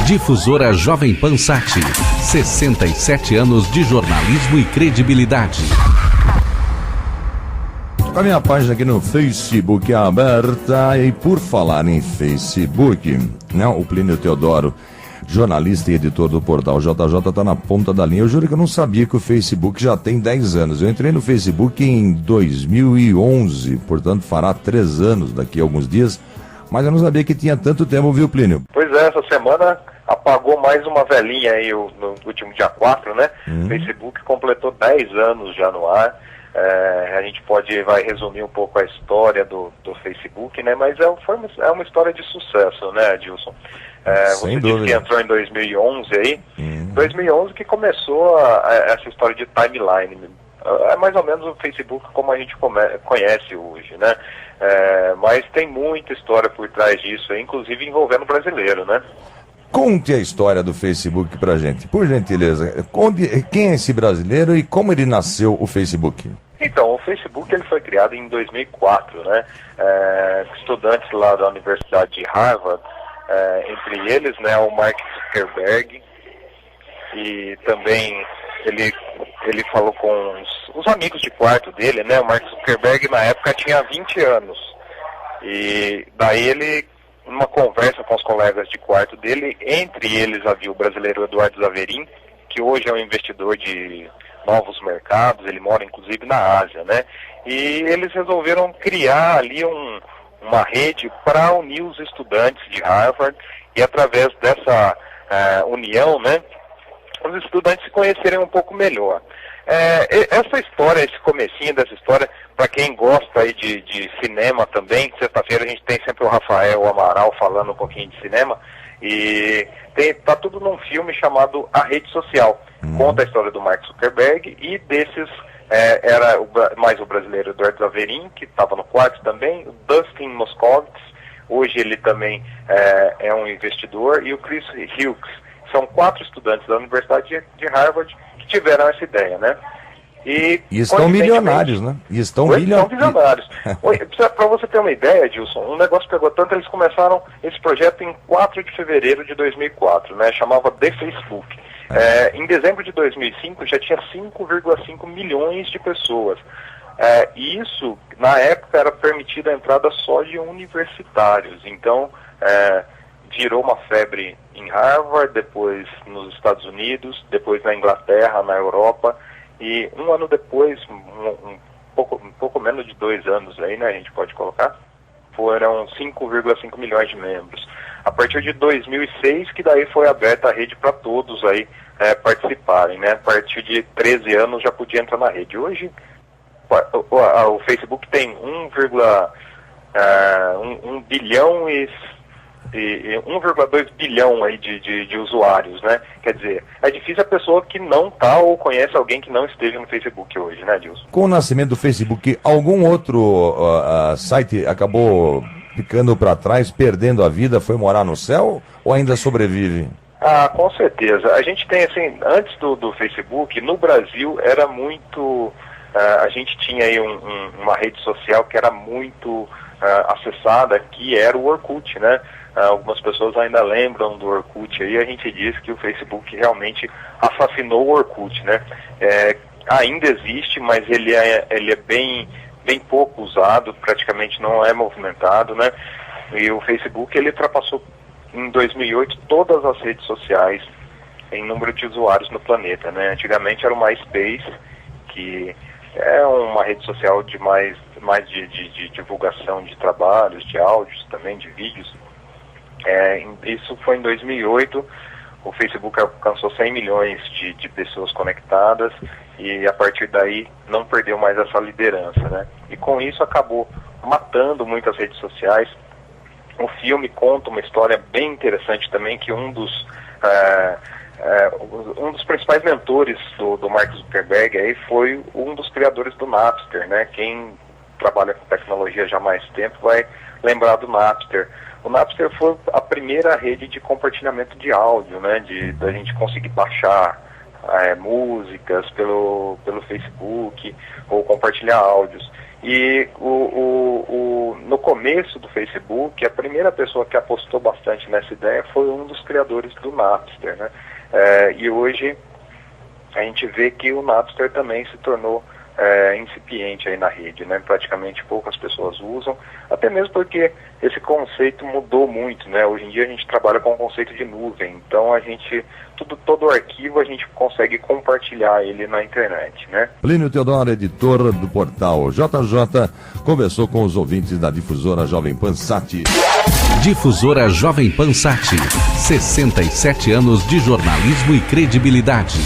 Difusora Jovem Pan Sat, 67 anos de jornalismo e credibilidade. A minha página aqui no Facebook é aberta, e por falar em Facebook, né, o Plínio Teodoro, jornalista e editor do portal JJ, está na ponta da linha. Eu juro que eu não sabia que o Facebook já tem 10 anos. Eu entrei no Facebook em 2011, portanto fará 3 anos daqui a alguns dias, mas eu não sabia que tinha tanto tempo, viu, Plínio? Pois é, essa semana apagou mais uma velhinha aí no último dia 4, né? O Facebook completou 10 anos já no ar. A gente vai resumir um pouco a história do Facebook, né? Mas é uma história de sucesso, né, Adilson? Você disse que entrou em 2011 aí. 2011 que começou essa história de timeline. É mais ou menos o Facebook como a gente conhece hoje, né? Mas tem muita história por trás disso, inclusive envolvendo brasileiro, né? Conte a história do Facebook pra gente, por gentileza. Quem é esse brasileiro e como ele nasceu, o Facebook? Então, o Facebook ele foi criado em 2004, né? Estudantes lá da Universidade de Harvard, entre eles, né, o Mark Zuckerberg, e também ele falou com os amigos de quarto dele, né? O Mark Zuckerberg na época tinha 20 anos, e daí ele, numa conversa com os colegas de quarto dele, entre eles havia o brasileiro Eduardo Zaverin, que hoje é um investidor de novos mercados, ele mora inclusive na Ásia, né? E eles resolveram criar ali uma rede para unir os estudantes de Harvard, e através dessa união, né, os estudantes se conhecerem um pouco melhor. Essa história, esse comecinho dessa história, para quem gosta aí de cinema também, sexta-feira a gente tem sempre o Rafael Amaral falando um pouquinho de cinema, e tá tudo num filme chamado A Rede Social. Conta a história do Mark Zuckerberg e desses, era mais o brasileiro Eduardo Zaverin, que estava no quarto também, o Dustin Moskovitz, hoje ele também é um investidor, e o Chris Hughes. São 4 estudantes da Universidade de Harvard que tiveram essa ideia, né? E estão milionários, né? Estão milionários. Para você ter uma ideia, Edilson, um negócio pegou tanto, eles começaram esse projeto em 4 de fevereiro de 2004, né? Chamava The Facebook. Em dezembro de 2005 já tinha 5,5 milhões de pessoas. E isso, na época, era permitida a entrada só de universitários. Então, virou uma febre em Harvard, depois nos Estados Unidos, depois na Inglaterra, na Europa, e um ano depois, um pouco menos de 2 anos aí, né, a gente pode colocar, foram 5,5 milhões de membros. A partir de 2006, que daí foi aberta a rede para todos aí participarem, né? A partir de 13 anos já podia entrar na rede. Hoje, o Facebook tem 1 bilhão e 1,2 bilhão aí de usuários, né? Quer dizer, é difícil a pessoa que não tá ou conhece alguém que não esteja no Facebook hoje, né, Dilson? Com o nascimento do Facebook, algum outro site acabou ficando para trás, perdendo a vida, foi morar no céu ou ainda sobrevive? Com certeza. A gente tem, assim, antes do Facebook, no Brasil era muito... a gente tinha aí uma rede social que era muito acessada, que era o Orkut, né? Algumas pessoas ainda lembram do Orkut aí, a gente diz que o Facebook realmente assassinou o Orkut, né? Ainda existe, mas ele é bem pouco usado, praticamente não é movimentado, né? E o Facebook, ele ultrapassou em 2008 todas as redes sociais em número de usuários no planeta, né? Antigamente era o MySpace, que é uma rede social de mais de divulgação de trabalhos, de áudios também, de vídeos. Isso foi em 2008, o Facebook alcançou 100 milhões de pessoas conectadas, e a partir daí não perdeu mais essa liderança, né? E com isso acabou matando muitas redes sociais. O filme conta uma história bem interessante também, que um dos principais mentores do Mark Zuckerberg aí foi um dos criadores do Napster, né? Quem trabalha com tecnologia já há mais tempo vai lembrar do Napster. O Napster foi a primeira rede de compartilhamento de áudio, né? Da gente conseguir baixar músicas pelo Facebook ou compartilhar áudios. E no começo do Facebook, a primeira pessoa que apostou bastante nessa ideia foi um dos criadores do Napster, né? E hoje a gente vê que o Napster também se tornou incipiente aí na rede, né? Praticamente poucas pessoas usam, até mesmo porque esse conceito mudou muito, né? Hoje em dia a gente trabalha com o conceito de nuvem, então todo arquivo a gente consegue compartilhar ele na internet, né? Plínio Teodoro, editor do portal JJ, conversou com os ouvintes da difusora Jovem Pan Sat. Difusora Jovem Pan Sat, 67 anos de jornalismo e credibilidade.